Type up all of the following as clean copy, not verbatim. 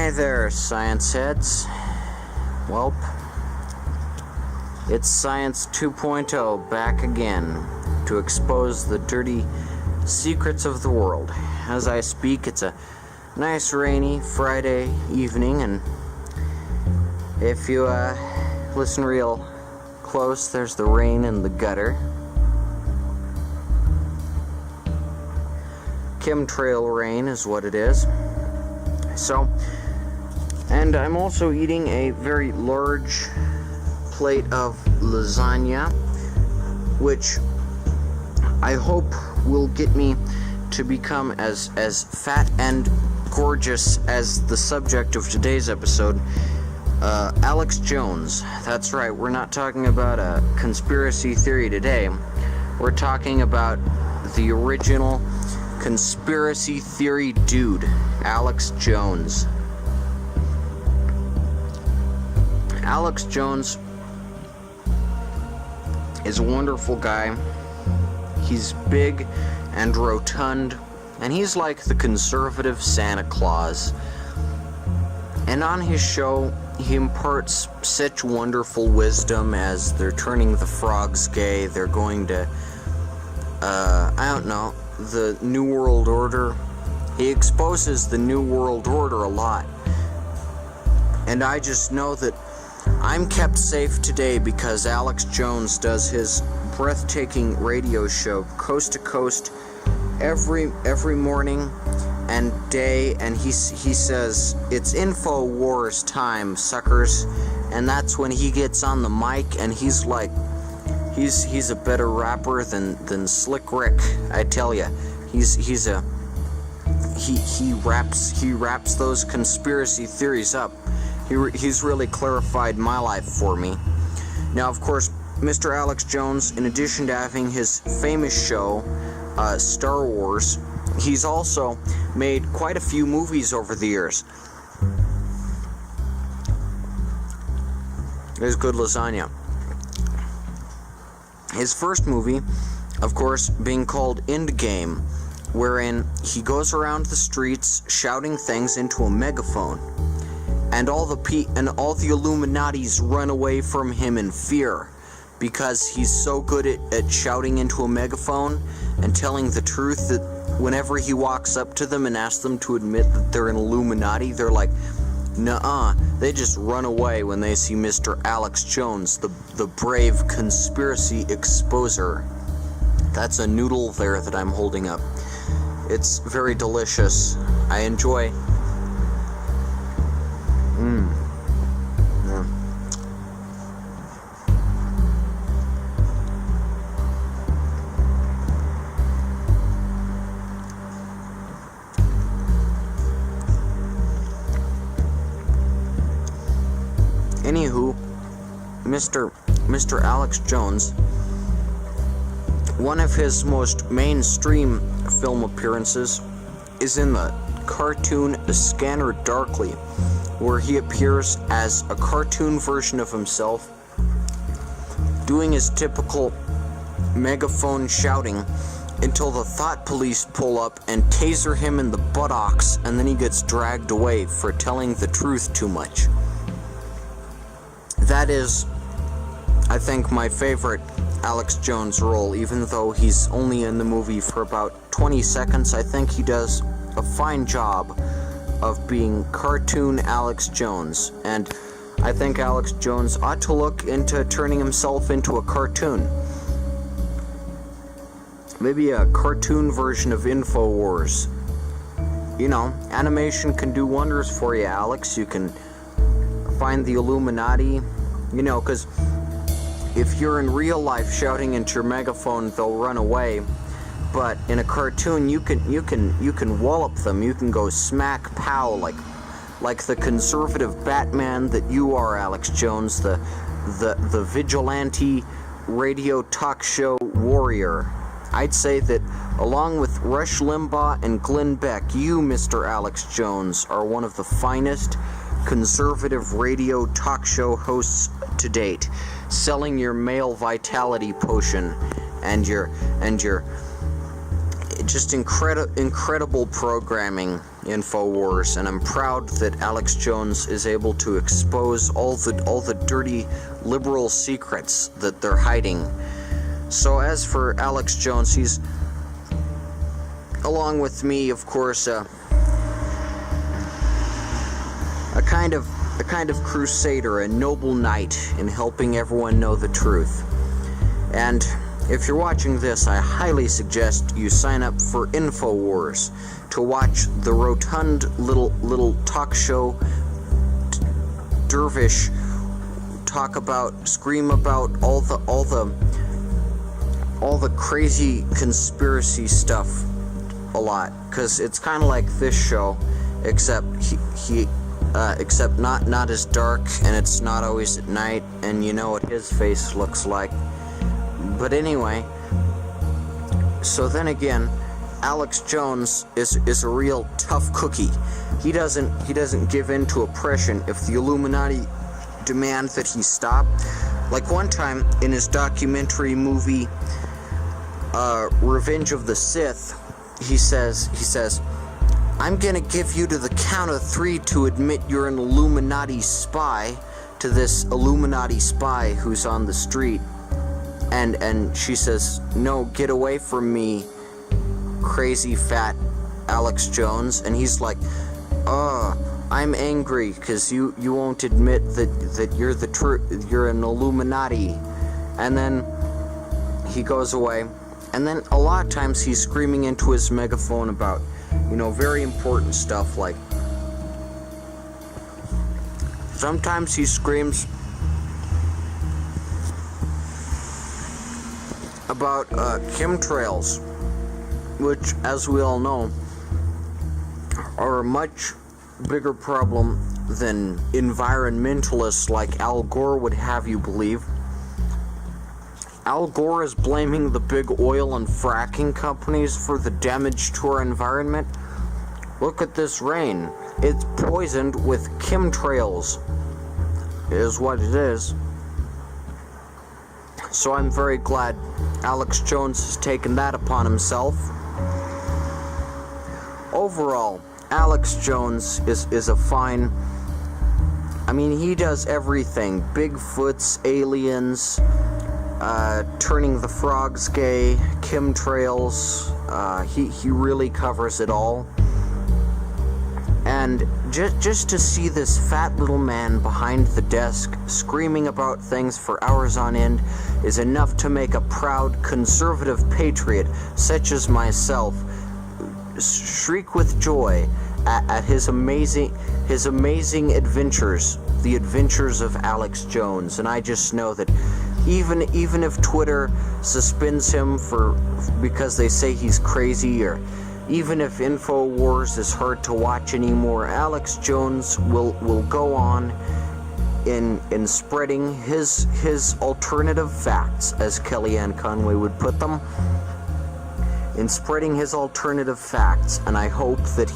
Hey there, science heads. Welp, it's Science 2.0 back again to expose the dirty secrets of the world. As I speak, it's a nice rainy Friday evening, and if you listen real close, there's the rain in the gutter. Chemtrail rain is what it is. So, and I'm also eating a very large plate of lasagna, which I hope will get me to become as fat and gorgeous as the subject of today's episode, Alex Jones. That's right, we're not talking about a conspiracy theory today. We're talking about the original conspiracy theory dude, Alex Jones. Alex Jones is a wonderful guy. He's big and rotund, and he's like the conservative Santa Claus. And on his show, he imparts such wonderful wisdom as they're turning the frogs gay, they're going to, the New World Order. He exposes the New World Order a lot. And I just know that I'm kept safe today because Alex Jones does his breathtaking radio show coast to coast every morning and day, and he says it's InfoWars time, suckers. And that's when he gets on the mic, and he's like, he's a better rapper than Slick Rick, I tell ya. He raps those conspiracy theories up. He's really clarified my life for me. Now, of course, Mr. Alex Jones, in addition to having his famous show, Star Wars, he's also made quite a few movies over the years. There's good lasagna. His first movie, of course, being called Endgame, wherein he goes around the streets shouting things into a megaphone, and all the Illuminatis run away from him in fear because he's so good at shouting into a megaphone and telling the truth that whenever he walks up to them and asks them to admit that they're an Illuminati, they're like, nuh-uh. They just run away when they see Mr. Alex Jones, the brave conspiracy exposer. That's a noodle there that I'm holding up. It's very delicious. I enjoy. Yeah. Anywho, Mr. Alex Jones, one of his most mainstream film appearances is in the cartoon Scanner Darkly, where he appears as a cartoon version of himself, doing his typical megaphone shouting until the thought police pull up and taser him in the buttocks, and then he gets dragged away for telling the truth too much. That is, I think, my favorite Alex Jones role. Even though he's only in the movie for about 20 seconds, I think he does a fine job of being cartoon Alex Jones. And I think Alex Jones ought to look into turning himself into a cartoon. Maybe a cartoon version of InfoWars. You know, animation can do wonders for you, Alex. You can find the Illuminati, you know, because if you're in real life shouting into your megaphone, they'll run away. But in a cartoon, you can wallop them. You can go smack pow like the conservative Batman that you are, Alex Jones, the vigilante radio talk show warrior. I'd say that along with Rush Limbaugh and Glenn Beck, you, Mr. Alex Jones, are one of the finest conservative radio talk show hosts to date, selling your male vitality potion and your just incredible programming, InfoWars, and I'm proud that Alex Jones is able to expose all the dirty liberal secrets that they're hiding. So as for Alex Jones, he's, along with me, of course, a kind of crusader, a noble knight in helping everyone know the truth. And if you're watching this, I highly suggest you sign up for InfoWars to watch the rotund little talk show dervish scream about all the crazy conspiracy stuff a lot, because it's kind of like this show, except except not as dark, and it's not always at night, and you know what his face looks like. But anyway, so then again, Alex Jones is a real tough cookie. He doesn't give in to oppression if the Illuminati demand that he stop. Like one time in his documentary movie Revenge of the Sith, he says, "I'm gonna give you to the count of 3 to admit you're an Illuminati spy," to this Illuminati spy who's on the street. And she says, "No, get away from me, crazy fat Alex Jones." And he's like, "I'm angry because you won't admit that you're an Illuminati." And then he goes away. And then a lot of times he's screaming into his megaphone about, very important stuff. Like, sometimes he screams about chemtrails, which, as we all know, are a much bigger problem than environmentalists like Al Gore would have you believe. Al Gore is blaming the big oil and fracking companies for the damage to our environment. Look at this rain. It's poisoned with chemtrails, is what it is. So I'm very glad Alex Jones has taken that upon himself. Overall, Alex Jones is a fine... he does everything. Bigfoots, aliens, turning the frogs gay, chemtrails. He really covers it all. And just to see this fat little man behind the desk screaming about things for hours on end is enough to make a proud conservative patriot such as myself shriek with joy at his amazing adventures, the adventures of Alex Jones. And I just know that even if Twitter suspends him because they say he's crazy, or even if InfoWars is hard to watch anymore, Alex Jones will go on in spreading his alternative facts, as Kellyanne Conway would put them, in spreading his alternative facts. And I hope that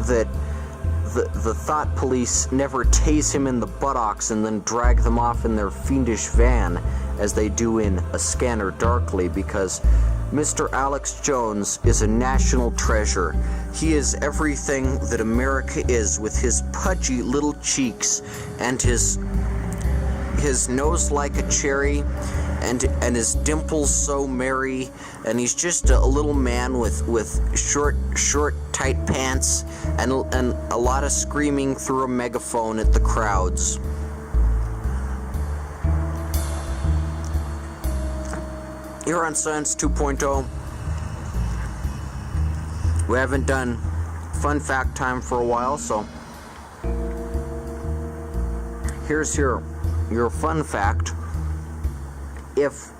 the thought police never tase him in the buttocks and then drag them off in their fiendish van as they do in A Scanner Darkly, because Mr. Alex Jones is a national treasure. He is everything that America is, with his pudgy little cheeks and his nose like a cherry and his dimples so merry, and he's just a little man with short tight pants and a lot of screaming through a megaphone at the crowds. Here on Science 2.0, we haven't done fun fact time for a while, so here's your fun fact. If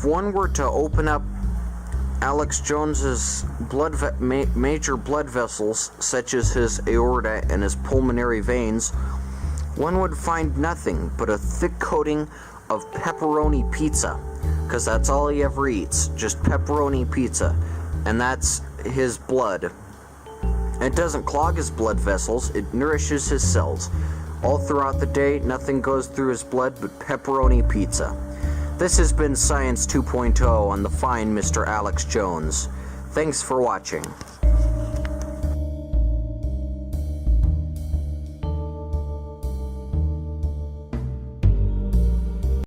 one were to open up Alex Jones's major blood vessels, such as his aorta and his pulmonary veins, one would find nothing but a thick coating of pepperoni pizza, because that's all he ever eats, just pepperoni pizza, and that's his blood. It doesn't clog his blood vessels, it nourishes his cells. All throughout the day, nothing goes through his blood but pepperoni pizza. This has been Science 2.0 on the fine Mr. Alex Jones. Thanks for watching.